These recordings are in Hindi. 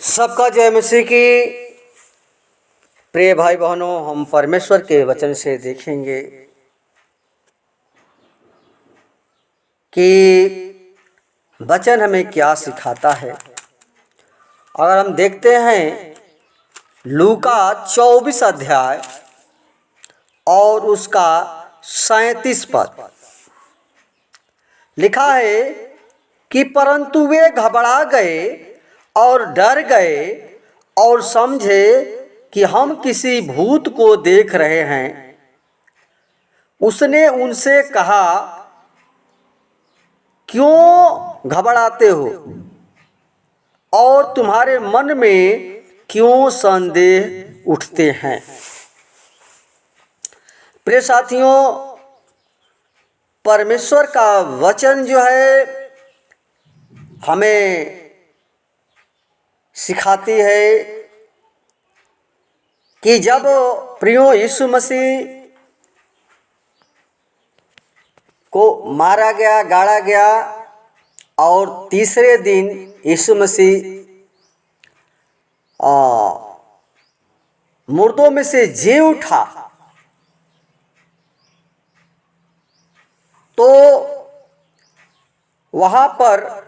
सबका जय मसीह की। प्रिय भाई बहनों, हम परमेश्वर के वचन से देखेंगे कि वचन हमें क्या सिखाता है। अगर हम देखते हैं लूका 24 अध्याय और उसका 37 पद, लिखा है कि परंतु वे घबरा गए और डर गए और समझे कि हम किसी भूत को देख रहे हैं। उसने उनसे कहा, क्यों घबराते हो और तुम्हारे मन में क्यों संदेह उठते हैं। प्रिय साथियों, परमेश्वर का वचन जो है हमें सिखाती है कि जब प्रियो यीशु मसीह को मारा गया, गाड़ा गया और तीसरे दिन यीशु मसीह मुर्दों में से जी उठा, तो वहाँ पर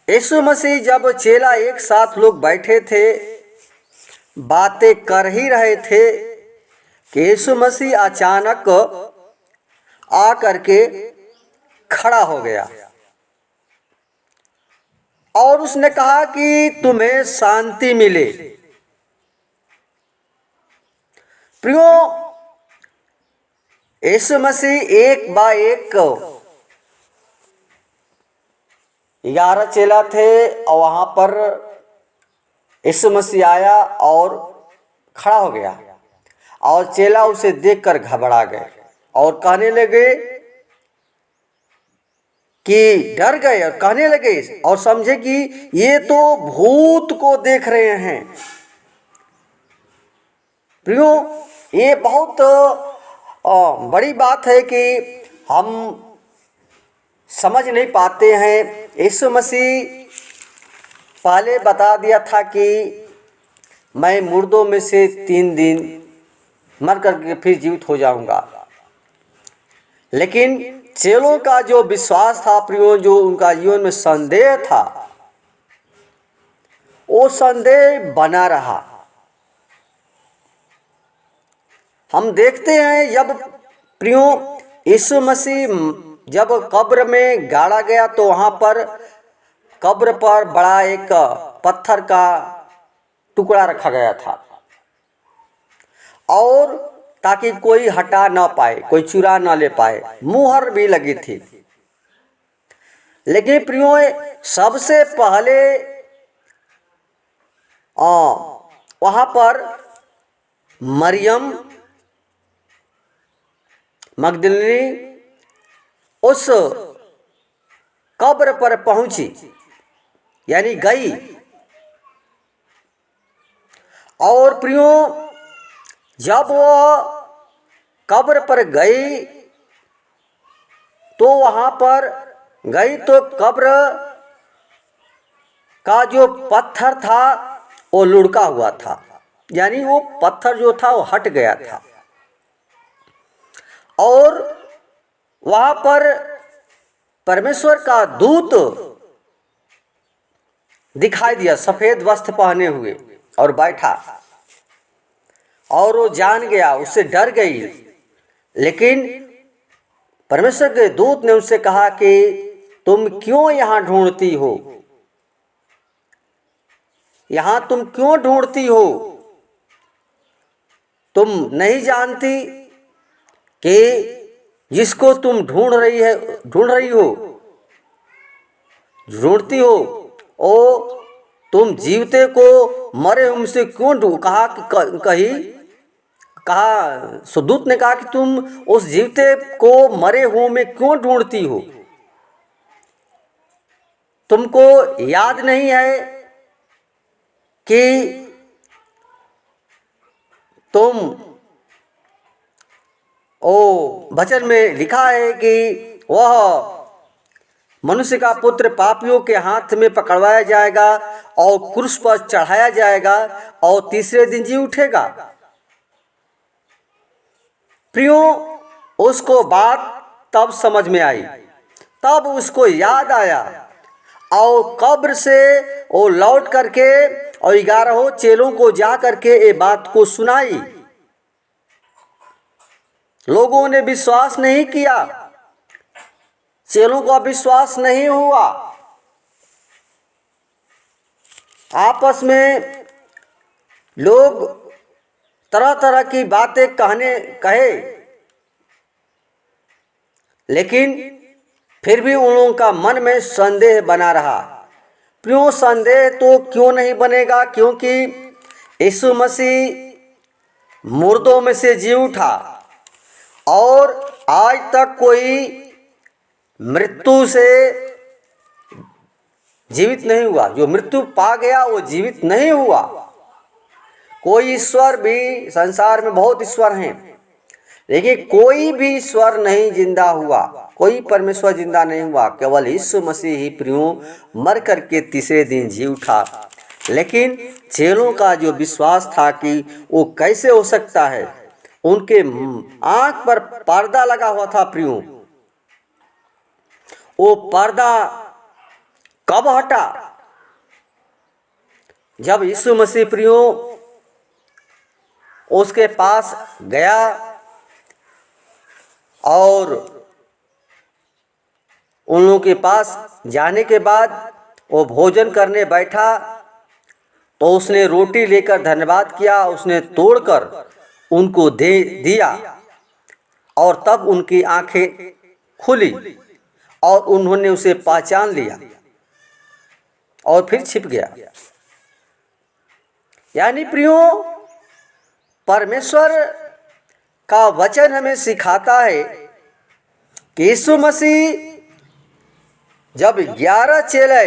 यीशु मसीह जब चेला एक साथ लोग बैठे थे, बातें कर ही रहे थे कि यीशु मसीह अचानक आ करके खड़ा हो गया और उसने कहा कि तुम्हें शांति मिले। प्रियो, यीशु मसीह एक बाय एक 11 चेला थे और वहाँ पर यीशु मसीह आया और खड़ा हो गया और चेला उसे देखकर घबरा गए और कहने लगे कि डर गए और कहने लगे और समझे कि ये तो भूत को देख रहे हैं। प्रियो, ये बहुत बड़ी बात है कि हम समझ नहीं पाते हैं। यीशु मसीह पहले बता दिया था कि मैं मुर्दों में से 3 दिन मर करके फिर जीवित हो जाऊंगा, लेकिन चेलों का जो विश्वास था प्रियो, जो उनका जीवन में संदेह था, वो संदेह बना रहा। हम देखते हैं जब प्रियो यीशु मसीह जब कब्र में गाड़ा गया तो वहाँ पर कब्र पर बड़ा एक पत्थर का टुकड़ा रखा गया था और ताकि कोई हटा ना पाए, कोई चुरा ना ले पाए, मुहर भी लगी थी। लेकिन प्रियो, सबसे पहले वहाँ पर मरियम मगदलिनी उस कब्र पर पहुंची, यानी गई। और प्रियो, जब वो कब्र पर गई तो वहाँ पर गई तो कब्र का जो पत्थर था वो लुढ़का हुआ था, यानी वो पत्थर जो था वो हट गया था। और वहाँ पर परमेश्वर का दूत दिखाई दिया, सफ़ेद वस्त्र पहने हुए, और बैठा। और वो जान गया, उससे डर गई। लेकिन परमेश्वर के दूत ने उससे कहा कि तुम क्यों यहाँ ढूंढती हो, यहाँ तुम क्यों ढूंढती हो? तुम नहीं जानती कि जिसको तुम ढूंढती हो ओ तुम जीवते को मरे हमसे क्यों ढूंढ? कहा सुदूत ने कहा कि तुम उस जीवते को मरे हुए में क्यों ढूंढती हो? तुमको याद नहीं है कि तुम वचन में लिखा है कि वह मनुष्य का पुत्र पापियों के हाथ में पकड़वाया जाएगा और क्रूस पर चढ़ाया जाएगा और तीसरे दिन जी उठेगा। प्रियो, उसको बात तब समझ में आई, तब उसको याद आया और कब्र से वो लौट करके और 11 चेलों को जा करके ये बात को सुनाई। लोगों ने विश्वास नहीं किया, चेलों का विश्वास नहीं हुआ। आपस में लोग तरह तरह की बातें कहे, लेकिन फिर भी उन लोगों का मन में संदेह बना रहा। क्यों संदेह तो क्यों नहीं बनेगा? क्योंकि यीशु मसीह मुर्दों में से जी उठा और आज तक कोई मृत्यु से जीवित नहीं हुआ। जो मृत्यु पा गया वो जीवित नहीं हुआ। कोई ईश्वर भी, संसार में बहुत ईश्वर हैं, लेकिन कोई भी ईश्वर नहीं जिंदा हुआ, कोई परमेश्वर जिंदा नहीं हुआ। केवल यीशु मसीह ही प्रियो मर करके तीसरे दिन जी उठा। लेकिन चेलों का जो विश्वास था कि वो कैसे हो सकता है, उनके आंख पर पर्दा लगा हुआ था। प्रियो, वो पर्दा कब हटा? जब यीशु मसीह प्रियो उसके पास गया और उन लोगों के पास जाने के बाद वो भोजन करने बैठा, तो उसने रोटी लेकर धन्यवाद किया, उसने तोड़कर उनको दे दिया और तब उनकी आंखें खुली और उन्होंने उसे पहचान लिया और फिर छिप गया। यानी प्रियो, परमेश्वर का वचन हमें सिखाता है कि यीशु मसीह जब 11 चेले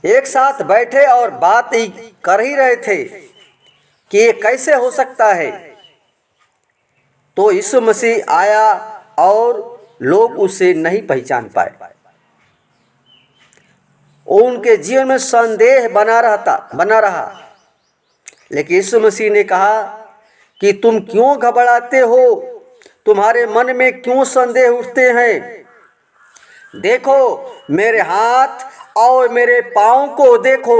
एक साथ बैठे और बात ही कर ही रहे थे कि ये कैसे हो सकता है, तो यीशु मसीह आया और लोग उसे नहीं पहचान पाए। उनके जीवन में संदेह बना रहा। लेकिन यीशु मसीह ने कहा कि तुम क्यों घबराते हो, तुम्हारे मन में क्यों संदेह उठते हैं? देखो मेरे हाथ और मेरे पांव को देखो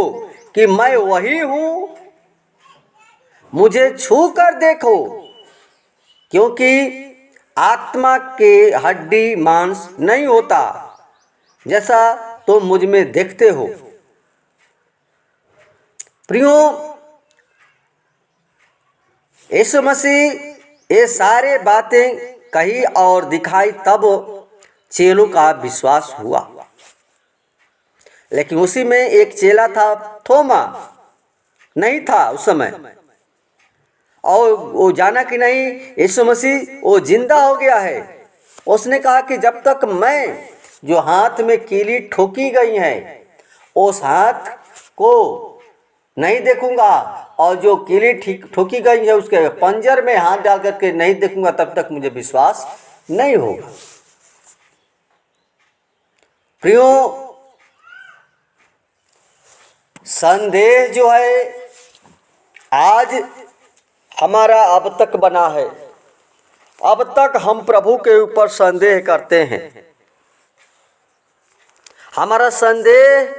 कि मैं वही हूं, मुझे छू कर देखो, क्योंकि आत्मा के हड्डी मांस नहीं होता जैसा तुम मुझ में देखते हो। प्रियो, यीशु मसीह ये सारे बातें कही और दिखाई, तब चेलों का विश्वास हुआ। लेकिन उसी में एक चेला था, थोमा नहीं था उस समय, और वो जाना कि नहीं यीशु मसीह वो जिंदा हो गया है। उसने कहा कि जब तक मैं जो हाथ में कीली ठोकी गई है उस हाथ को नहीं देखूंगा और जो कीली ठोकी गई है उसके पंजर में हाथ डाल करके नहीं देखूंगा, तब तक मुझे विश्वास नहीं होगा। प्रियो, संदेह जो है आज हमारा अब तक बना है। अब तक हम प्रभु के ऊपर संदेह करते हैं। हमारा संदेह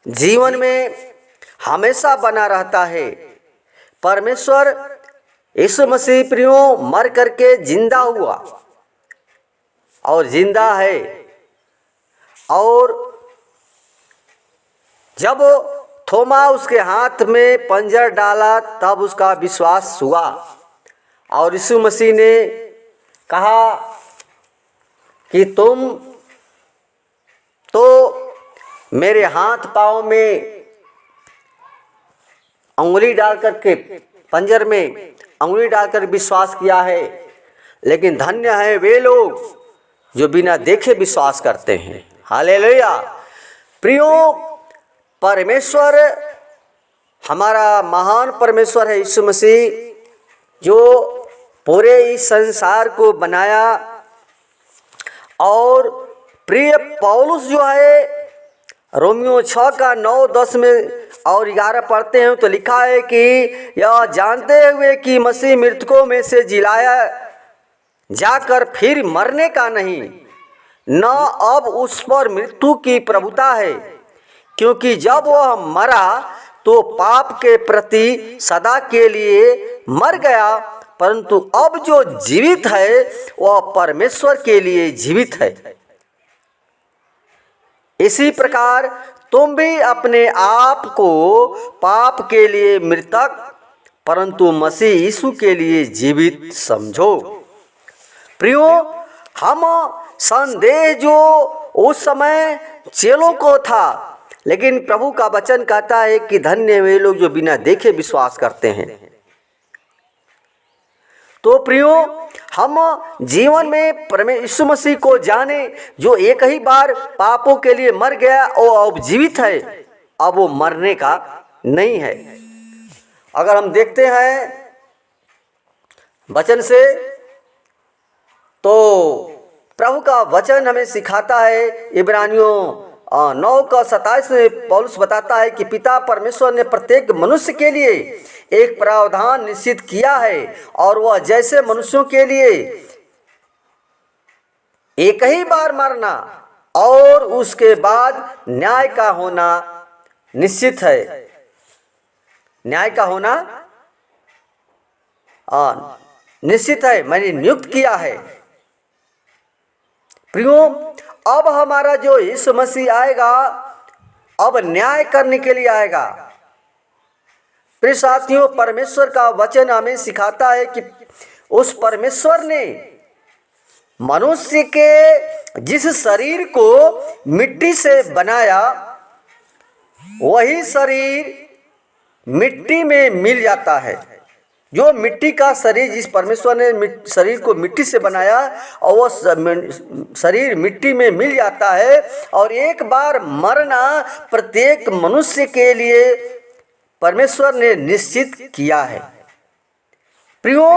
जीवन में हमेशा बना रहता है। परमेश्वर यीशु मसीह प्रियो मर करके जिंदा हुआ और जिंदा है, और जब थोमा उसके हाथ में पंजर डाला तब उसका विश्वास हुआ और यीशु मसीह ने कहा कि तुम तो मेरे हाथ पांव में अंगुली डाल करके, पंजर में अंगुली डालकर विश्वास किया है, लेकिन धन्य है वे लोग जो बिना देखे विश्वास करते हैं। हालेलुया। प्रियो, परमेश्वर हमारा महान परमेश्वर है यीशु मसीह, जो पूरे इस संसार को बनाया और प्रिय पौलुस जो है रोमियो 6 का 9, 10 में और 11 पढ़ते हैं तो लिखा है कि यह जानते हुए कि मसीह मृतकों में से जिलाया जाकर फिर मरने का नहीं, न अब उस पर मृत्यु की प्रभुता है, क्योंकि जब वह मरा तो पाप के प्रति सदा के लिए मर गया, परंतु अब जो जीवित है वह परमेश्वर के लिए जीवित है। इसी प्रकार तुम भी अपने आप को पाप के लिए मृतक परंतु मसीह यीशु के लिए जीवित समझो। प्रियो, हम संदेह जो उस समय चेलों को था, लेकिन प्रभु का वचन कहता है कि धन्य वे लोग जो बिना देखे विश्वास करते हैं। तो प्रियो, हम जीवन में परमेश्वर यीशु मसीह को जाने जो एक ही बार पापों के लिए मर गया और अब जीवित है, अब वो मरने का नहीं है। अगर हम देखते हैं वचन से तो प्रभु का वचन हमें सिखाता है। इब्रानियों 9 का 27 में पौलुस बताता है कि पिता परमेश्वर ने प्रत्येक मनुष्य के लिए एक प्रावधान निश्चित किया है और वह जैसे मनुष्यों के लिए एक ही बार मरना और उसके बाद न्याय का होना निश्चित है। न्याय का होना निश्चित है, मैंने नियुक्त किया है। प्रियो, अब हमारा जो यीशु मसीह आएगा, अब न्याय करने के लिए आएगा। प्रिय साथियों, परमेश्वर का वचन हमें सिखाता है कि उस परमेश्वर ने मनुष्य के जिस शरीर को मिट्टी से बनाया, वही शरीर मिट्टी में मिल जाता है। जो मिट्टी का शरीर, जिस परमेश्वर ने शरीर को मिट्टी से बनाया और वो शरीर मिट्टी में मिल जाता है, और एक बार मरना प्रत्येक मनुष्य के लिए परमेश्वर ने निश्चित किया है। प्रियो,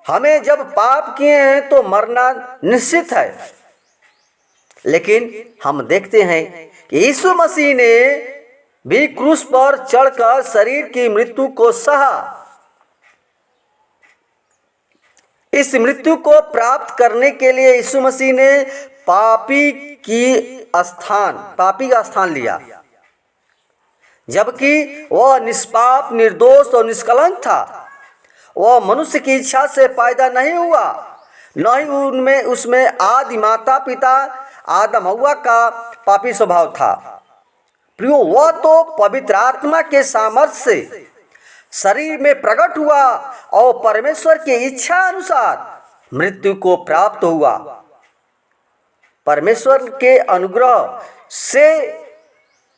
हमें जब पाप किए हैं तो मरना निश्चित है, लेकिन हम देखते हैं कि यीशु मसीह ने भी क्रूस पर चढ़कर शरीर की मृत्यु को सहा। इस मृत्यु को प्राप्त करने के लिए यीशु मसीह ने पापी का स्थान लिया, जबकि वह निष्पाप, निर्दोष और निष्कलंक था। वह मनुष्य की इच्छा से पैदा नहीं हुआ, न ही उसमें आदि माता पिता आदम हव्वा का पापी स्वभाव था। प्रियो, वह तो पवित्र आत्मा के सामर्थ्य से शरीर में प्रकट हुआ और परमेश्वर की इच्छा अनुसार मृत्यु को प्राप्त हुआ। परमेश्वर के अनुग्रह से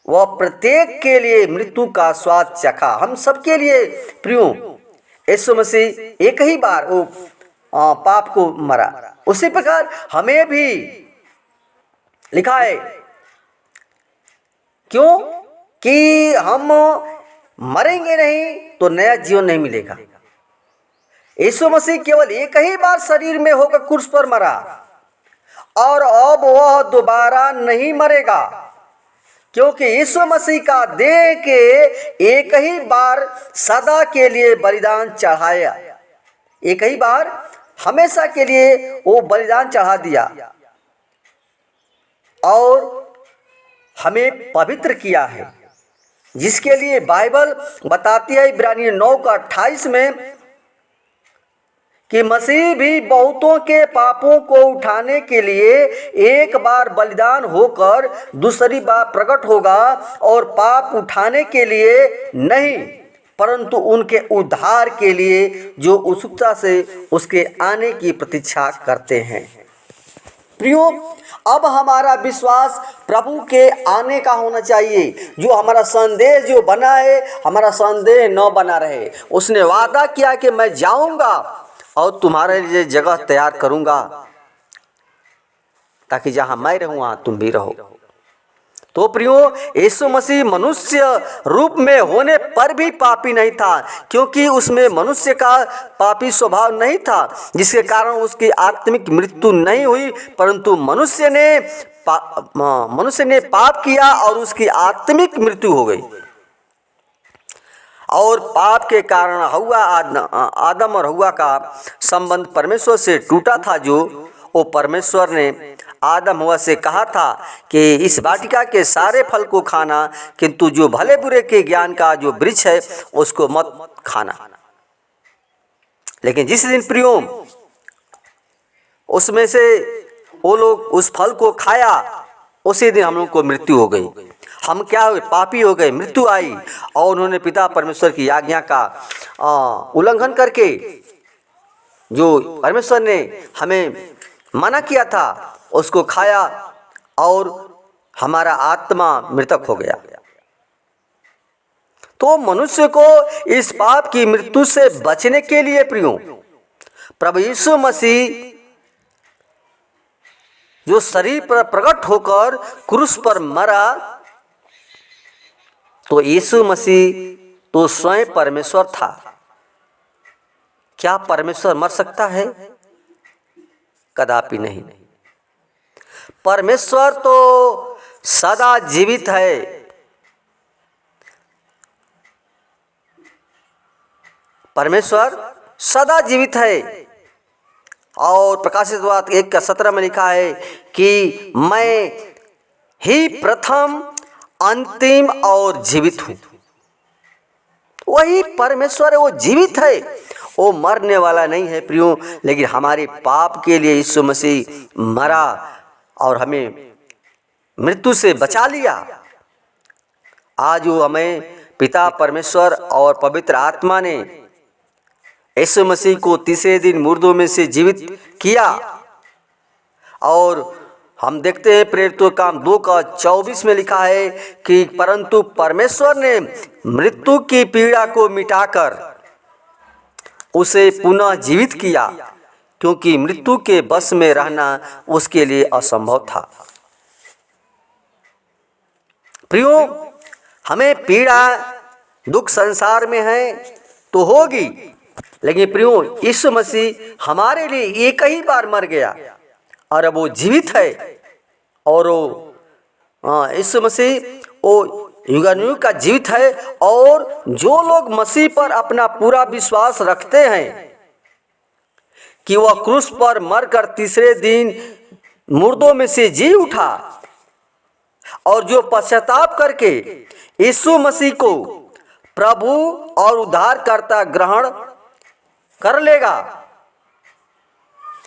वह प्रत्येक के लिए मृत्यु का स्वाद चखा, हम सबके लिए। प्रियो, यीशु मसीह एक ही बार वो पाप को मरा, उसी प्रकार हमें भी लिखा है। क्यों? कि हम मरेंगे नहीं तो नया जीवन नहीं मिलेगा। यीशु मसीह केवल एक ही बार शरीर में होकर क्रूस पर मरा और अब वह दोबारा नहीं मरेगा, क्योंकि यीशु मसीह का देह के एक ही बार सदा के लिए बलिदान चढ़ाया, एक ही बार हमेशा के लिए वो बलिदान चढ़ा दिया और हमें पवित्र किया है, जिसके लिए बाइबल बताती है इब्रानी 9 का 28 में कि मसीह भी बहुतों के पापों को उठाने के लिए एक बार बलिदान होकर दूसरी बार प्रकट होगा, और पाप उठाने के लिए नहीं परंतु उनके उद्धार के लिए जो उत्सुकता से उसके आने की प्रतीक्षा करते हैं। प्रियो, अब हमारा विश्वास प्रभु के आने का होना चाहिए। जो हमारा संदेह जो बना है, हमारा संदेह न बना रहे। उसने वादा किया कि मैं जाऊंगा और तुम्हारे लिए जगह तैयार करूंगा, ताकि जहां मैं रहूं वहां तुम भी रहो। तो प्रियो, यीशु मसीह मनुष्य रूप में होने पर भी पापी नहीं था, क्योंकि उसमें मनुष्य का पापी स्वभाव नहीं था, जिसके कारण उसकी आत्मिक मृत्यु नहीं हुई, परंतु मनुष्य ने पाप किया और उसकी आत्मिक मृत्यु हो गई। और पाप के कारण आदम और हव्वा का संबंध परमेश्वर से टूटा था। वो परमेश्वर ने आदम हव्वा से कहा था कि इस वाटिका के सारे फल को खाना, किंतु जो भले बुरे के ज्ञान का जो वृक्ष है उसको मत खाना। लेकिन जिस दिन प्रियो उसमें से वो लोग उस फल को खाया, उसी दिन हम लोग को मृत्यु हो गई। हम क्या हुए? पापी हो गए, मृत्यु आई। और उन्होंने पिता परमेश्वर की आज्ञा का उल्लंघन करके, जो परमेश्वर ने हमें मना किया था, उसको खाया और हमारा आत्मा मृतक हो गया। तो मनुष्य को इस पाप की मृत्यु से बचने के लिए प्रियो, प्रभु यीशु मसीह जो शरीर पर प्रकट होकर क्रूस पर मरा, तो यीशु मसीह तो स्वयं परमेश्वर था। क्या परमेश्वर मर सकता है? कदापि नहीं। परमेश्वर तो सदा जीवित है। परमेश्वर सदा जीवित है। और प्रकाशित वाक्य 1:17 में लिखा है कि मैं ही प्रथम, अंतिम और जीवित हूँ। वही परमेश्वर है, वो जीवित है, वो मरने वाला नहीं है प्रियो। लेकिन हमारे पाप के लिए यीशु मसीह मरा और हमें मृत्यु से बचा लिया। आज वो हमें पिता परमेश्वर और पवित्र आत्मा ने यीशु मसीह को तीसरे दिन मुर्दों में से जीवित किया। और हम देखते हैं प्रेरितों का काम 2:24 में लिखा है कि परंतु परमेश्वर ने मृत्यु की पीड़ा को मिटाकर उसे पुनः जीवित किया, क्योंकि मृत्यु के बस में रहना उसके लिए असंभव था। प्रियो, हमें पीड़ा दुख संसार में है तो होगी, लेकिन प्रियो यीशु मसीह हमारे लिए एक ही बार मर गया और अब वो जीवित है। और वो यीशु मसीह वो युगानुयुग का जीवित है। और जो लोग मसीह पर अपना पूरा विश्वास रखते हैं कि वह क्रूस पर मरकर तीसरे दिन मुर्दों में से जी उठा, और जो पश्चाताप करके यीशु मसीह को प्रभु और उद्धारकर्ता ग्रहण कर लेगा,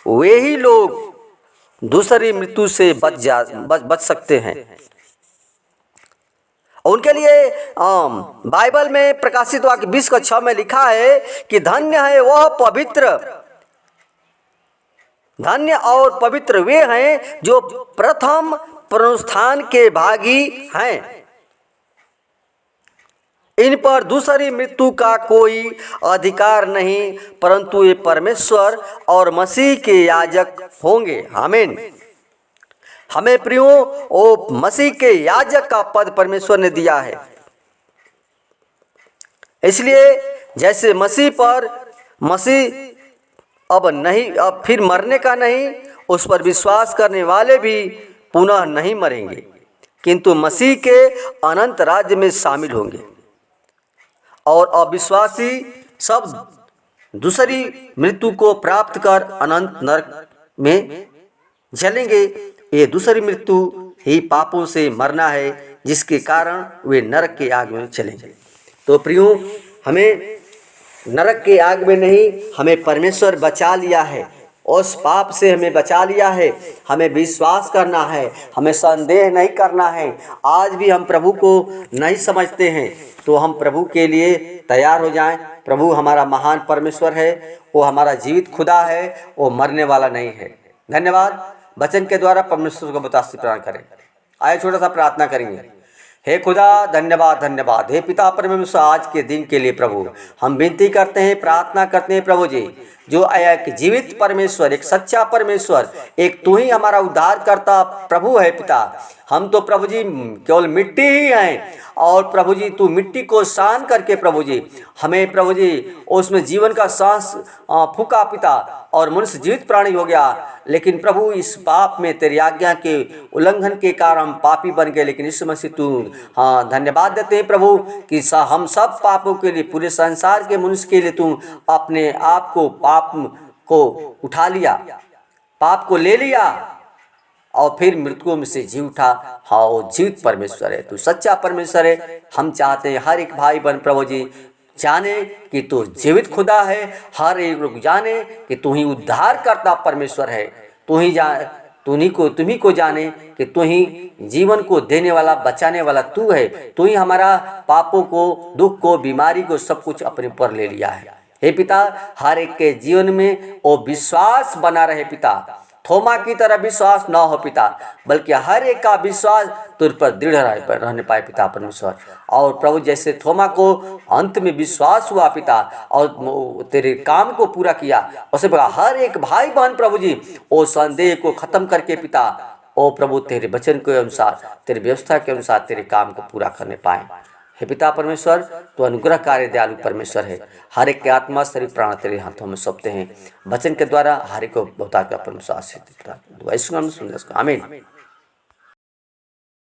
वे ही लोग दूसरी मृत्यु से बच सकते हैं। उनके लिए बाइबल में प्रकाशित वाक्य 20:6 में लिखा है कि धन्य है वह पवित्र, धन्य और पवित्र वे हैं जो प्रथम पुनरुत्थान के भागी हैं। इन पर दूसरी मृत्यु का कोई अधिकार नहीं, परंतु ये परमेश्वर और मसीह के याजक होंगे। आमीन। हमें प्रियो ओ मसीह के याजक का पद परमेश्वर ने दिया है। इसलिए जैसे मसीह अब फिर मरने का नहीं, उस पर विश्वास करने वाले भी पुनः नहीं मरेंगे, किंतु मसीह के अनंत राज्य में शामिल होंगे। और अविश्वासी सब दूसरी मृत्यु को प्राप्त कर अनंत नरक में जलेंगे। ये दूसरी मृत्यु ही पापों से मरना है, जिसके कारण वे नरक के आग में चलेंगे। तो प्रियो, हमें नरक के आग में नहीं, हमें परमेश्वर बचा लिया है, उस पाप से हमें बचा लिया है। हमें विश्वास करना है, हमें संदेह नहीं करना है। आज भी हम प्रभु को नहीं समझते हैं तो हम प्रभु के लिए तैयार हो जाएं। प्रभु हमारा महान परमेश्वर है, वो हमारा जीवित खुदा है, वो मरने वाला नहीं है। धन्यवाद। वचन के द्वारा परमेश्वर को मुतासिर प्रदान करें। आइए छोटा सा प्रार्थना करेंगे। हे खुदा, धन्यवाद धन्यवाद। हे पिता परमेश्वर, आज के दिन के लिए प्रभु हम विनती करते हैं, प्रार्थना करते हैं प्रभु जी, जो एक जीवित परमेश्वर, एक सच्चा परमेश्वर, एक तू ही हमारा उद्धार करता प्रभु है पिता। हम तो प्रभु जी केवल मिट्टी ही हैं, और प्रभु जी तू मिट्टी को सान करके प्रभु जी हमें प्रभु जी उसमें जीवन का सांस फूका पिता, और मनुष्य जीवित प्राणी हो गया। लेकिन प्रभु इस पाप में तेरी आज्ञा के उल्लंघन के कारण हम पापी बन गए। लेकिन यीशु मसीह तू धन्यवाद देते हैं प्रभु कि हम सब पापों के लिए, पूरे संसार के मनुष्य के लिए तू अपने आप को पाप को उठा लिया, पाप को ले लिया और फिर मृतकों में से जी उठा। हाँ, वो जीवित परमेश्वर है, तू सच्चा परमेश्वर है। हम चाहते हैं हर एक भाई बहन प्रभु जी जाने कि तू जीवित खुदा है, हर एक लोग जाने कि तू ही उद्धार करता परमेश्वर है, तू ही तुम्ही को जाने कि तू ही जीवन को देने वाला, बचाने वाला तू है। तू ही हमारा पापों को, दुख को, बीमारी को, सब कुछ अपने ऊपर ले लिया है। हे पिता, हर एक के जीवन में वो विश्वास बना रहे पिता, थोमा की तरह विश्वास न हो पिता, बल्कि हर एक का विश्वास तुझ पर दृढ़ रहने पाए पिता परमेश्वर। और प्रभु जैसे थोमा को अंत में विश्वास हुआ पिता और तेरे काम को पूरा किया, उसे हर एक भाई बहन प्रभु जी वो संदेह को खत्म करके पिता ओ प्रभु तेरे वचन के अनुसार, तेरी व्यवस्था के अनुसार तेरे काम को पूरा करने पाए। हे पिता परमेश्वर, तो अनुग्रहकारी दयालु परमेश्वर है। हर एक के आत्मा, शरीर, प्राण तेरे हाथों में सौंपते हैं। वचन के द्वारा हर एक को बता के परमेश्वर आशीष देता है। आमीन।